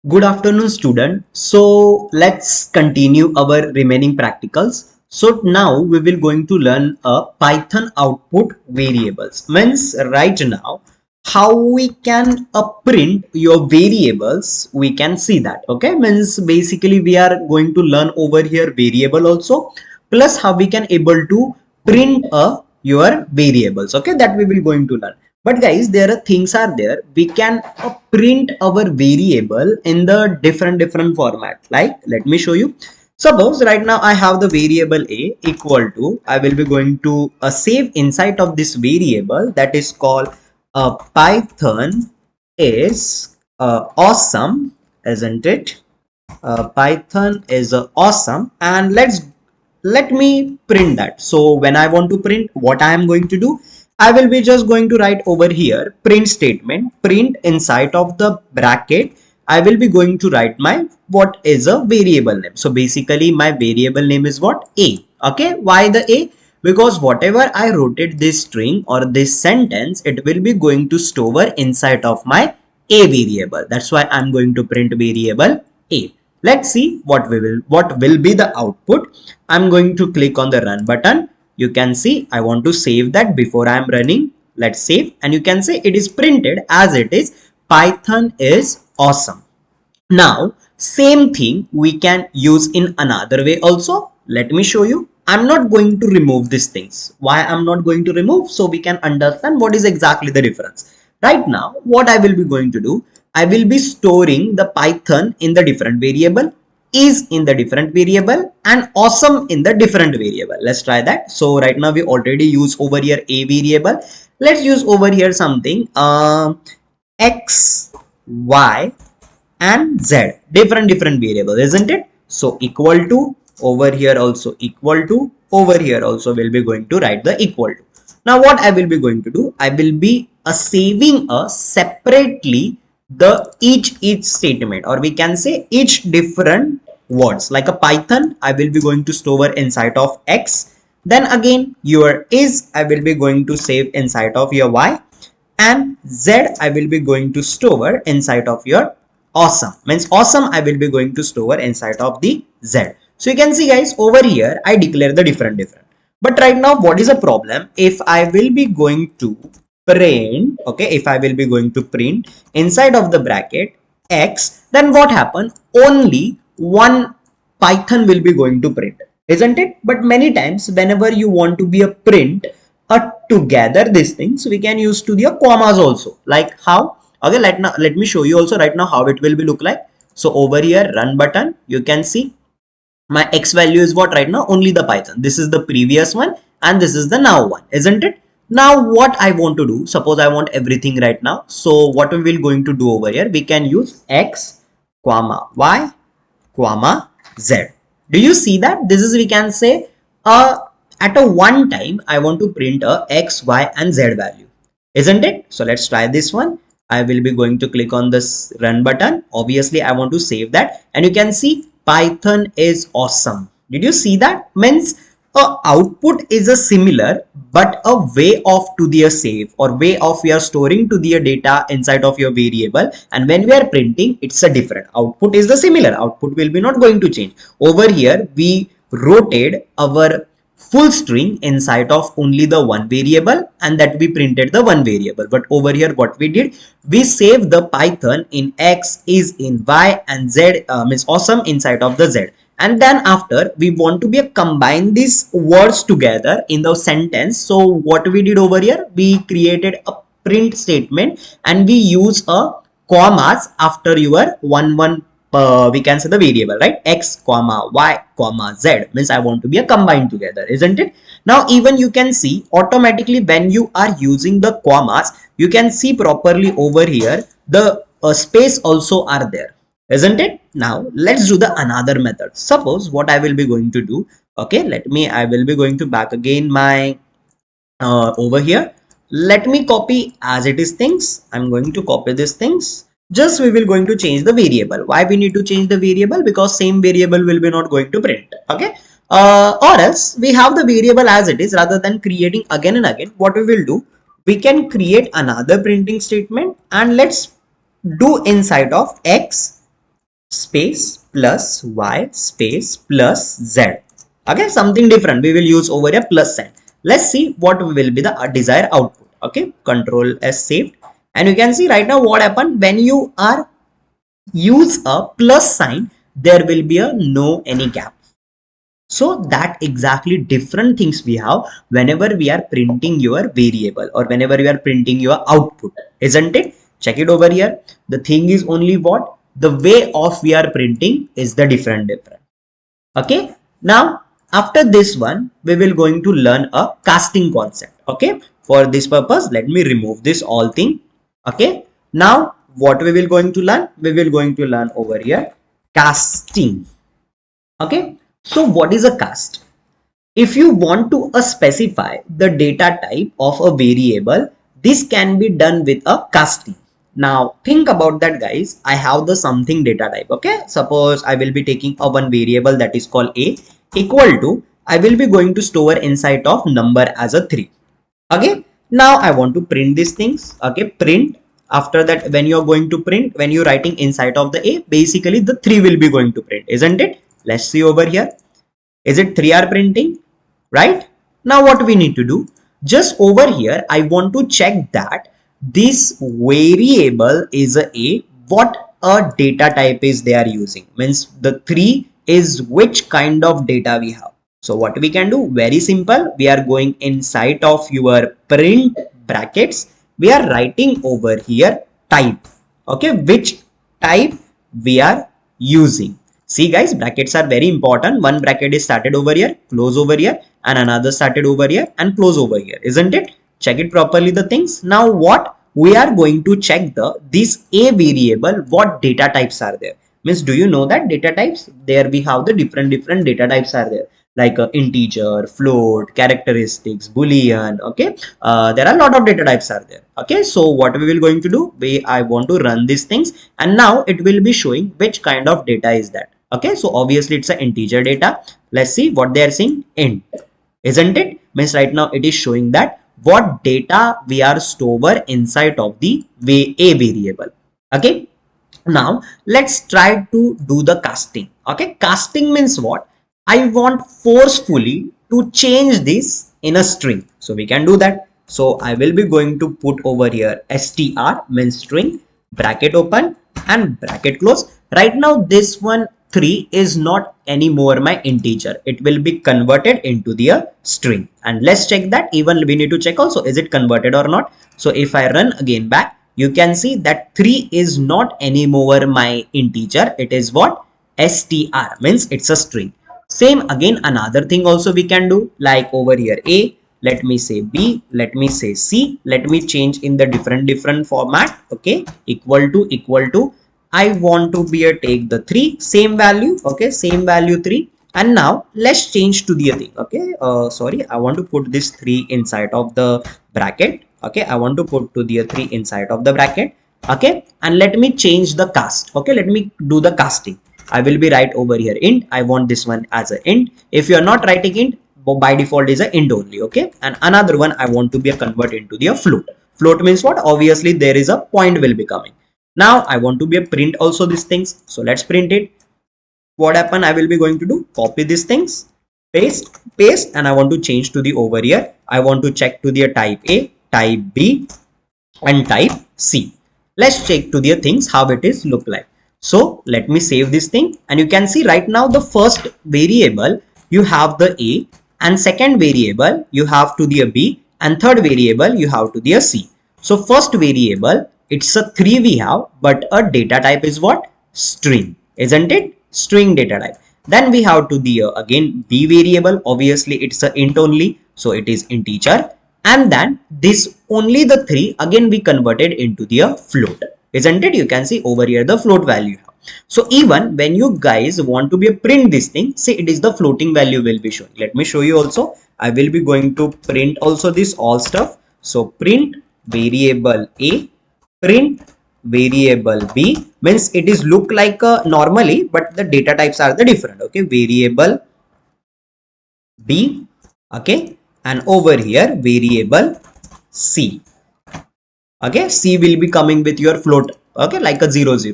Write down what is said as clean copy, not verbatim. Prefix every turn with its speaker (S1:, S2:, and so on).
S1: Good afternoon, student. So let's continue our remaining practicals. So now we will going to learn a Python output variables. Means right now how we can print your variables. We can see that. Okay. Means basically we are going to learn over here variable also, plus how we can able to print your variables. Okay. That we will going to learn. But guys, there are things are there. We can print our variable in the different format. Like, let me show you. Suppose right now I have the variable a equal to, I will be going to save inside of this variable that is called Python is awesome, isn't it? Python is awesome, and let me print that. So when I want to print, what I am going to do, I will be just going to write over here print statement, print inside of the bracket. I will be going to write my what is a variable name. So basically my variable name is what? A. Okay, why the A? Because whatever I rotate this string or this sentence, it will be going to store inside of my A variable. That's why I'm going to print variable A. Let's see what will be the output. I'm going to click on the run button. You can see I want to save that before I'm running. Let's save, and you can say it is printed as it is. Python is awesome. Now, same thing we can use in another way also. Let me show you. I'm not going to remove these things. Why I'm not going to remove? So we can understand what is exactly the difference. Right now, what I will be going to do, I will be storing the Python in the different variable, is in the different variable, and awesome in the different variable. Let's try that. So right now we already use over here a variable. Let's use over here something x, y, and z, different variables, isn't it? So equal to, over here also equal to, over here also will be going to write the equal to. Now what I will be going to do, I will be saving a separately the each statement, or we can say each different words. Like a Python, I will be going to store inside of x, then again your is I will be going to save inside of your y, and z I will be going to store inside of your awesome. Means awesome I will be going to store inside of the z. So you can see guys, over here I declare the different. But right now what is a problem? If I will be going to print, okay, if I will be going to print inside of the bracket x, then what happen? Only one Python will be going to print, isn't it? But many times whenever you want to be a print together these things, we can use to the commas also. Like how? Okay, let me show you also right now how it will be look like. So over here run button, you can see my x value is what right now? Only the Python. This is the previous one and this is the now one, isn't it? Now what I want to do, suppose I want everything right now. So what we will going to do over here, we can use x comma y comma z. Do you see that? This is, we can say, at a one time I want to print a x, y, and z value, isn't it? So let's try this one. I will be going to click on this run button. Obviously I want to save that, and you can see Python is awesome. Did you see that? Means output is a similar, but a way of to the save, or way of we are storing to the data inside of your variable, and when we are printing it's a different. Output is the similar, output will be not going to change. Over here we rotate our full string inside of only the one variable, and that we printed the one variable. But over here what we did, we saved the Python in x, is in y, and z, means awesome inside of the z. And then after we want to be combine these words together in the sentence. So what we did over here, we created a print statement and we use a commas after your one we can say the variable, right? X comma y comma z, means I want to be a combined together, isn't it? Now even you can see automatically when you are using the commas, you can see properly over here the space also are there, isn't it? Now let's do the another method. Suppose what I will be going to do, okay, I will be going to back again my over here. Let me copy as it is things. I'm going to copy these things. Just we will going to change the variable. Why we need to change the variable? Because same variable will be not going to print. Okay. Or else we have the variable as it is, rather than creating again and again. What we will do, we can create another printing statement, and let's do inside of x space plus y space plus z. Okay, something different we will use over here, plus sign. Let's see what will be the desired output. Okay, control S saved, and you can see right now what happened when you are use a plus sign, there will be a no any gap. So that exactly different things we have whenever we are printing your variable or whenever you are printing your output, isn't it? Check it over here. The thing is only what the way of we are printing is the different. Okay. Now after this one, we will going to learn a casting concept. Okay. For this purpose, let me remove this all thing. Okay. Now what we will going to learn? We will going to learn over here casting. Okay. So what is a cast? If you want to specify the data type of a variable, this can be done with a casting. Now think about that, guys. I have the something data type. Okay, suppose I will be taking a one variable that is called a equal to, I will be going to store inside of number as a 3. Okay, now I want to print these things. Okay, print. After that, when you're going to print, when you're writing inside of the a, basically the 3 will be going to print, isn't it? Let's see over here. Is it 3 are printing? Right? Now what we need to do, just over here, I want to check that this variable is a what a data type is they are using. Means the 3 is which kind of data we have. So what we can do, very simple. We are going inside of your print brackets. We are writing over here type. Okay, which type we are using. See guys, brackets are very important. One bracket is started over here, close over here, and another started over here and close over here, isn't it? Check it properly the things. Now what we are going to check this a variable, what data types are there. Means do you know that data types? There we have the different data types are there, like integer, float, characteristics, boolean. Okay, there are a lot of data types are there. Okay, so what we will going to do, I want to run these things, and now it will be showing which kind of data is that. Okay, so obviously it's an integer data. Let's see what they are saying, int, isn't it? Means right now it is showing that what data we are store inside of the a variable. Okay, now let's try to do the casting. Okay, casting means what? I want forcefully to change this in a string, so we can do that. So I will be going to put over here str means string, bracket open and bracket close. Right now this one 3 is not anymore my integer, it will be converted into the string. And let's check that, even we need to check also is it converted or not. So if I run again back, you can see that 3 is not anymore my integer, it is what? Str, means it's a string. Same again, another thing also we can do, like over here a, let me say b, let me say c, let me change in the different format. Okay, equal to I want to be a take the 3 same value. Okay, same value 3, and now let's change to the thing. Okay, sorry, I want to put this 3 inside of the bracket. Okay, I want to put to the 3 inside of the bracket. Okay, and let me change the cast. Okay, let me do the casting. I will be write over here int. I want this one as a int. If you are not writing int, by default is a int only. Okay, and another one I want to be a convert into the float. Float means what? Obviously there is a point will be coming. Now I want to be a print also these things. So let's print it. What happen? I will be going to do copy these things, paste, and I want to change to the over here. I want to check to the type A, type B, and type C. Let's check to the things how it is look like. So let me save this thing, and you can see right now the first variable you have the A, and second variable you have to the B, and third variable you have to the C. So first variable it's a 3 we have, but a data type is what? String, isn't it? String data type. Then we have to the again B variable, obviously it's a int only, so it is integer. And then this only the 3 again we converted into the float, isn't it? You can see over here the float value. So even when you guys want to be a print this thing, see it is the floating value will be shown. Let me show you also. I will be going to print also this all stuff. So print variable A, print variable B, means it is look like normally, but the data types are the different. Okay, variable B, okay, and over here variable C. Okay, C will be coming with your float, okay, like a 0 0.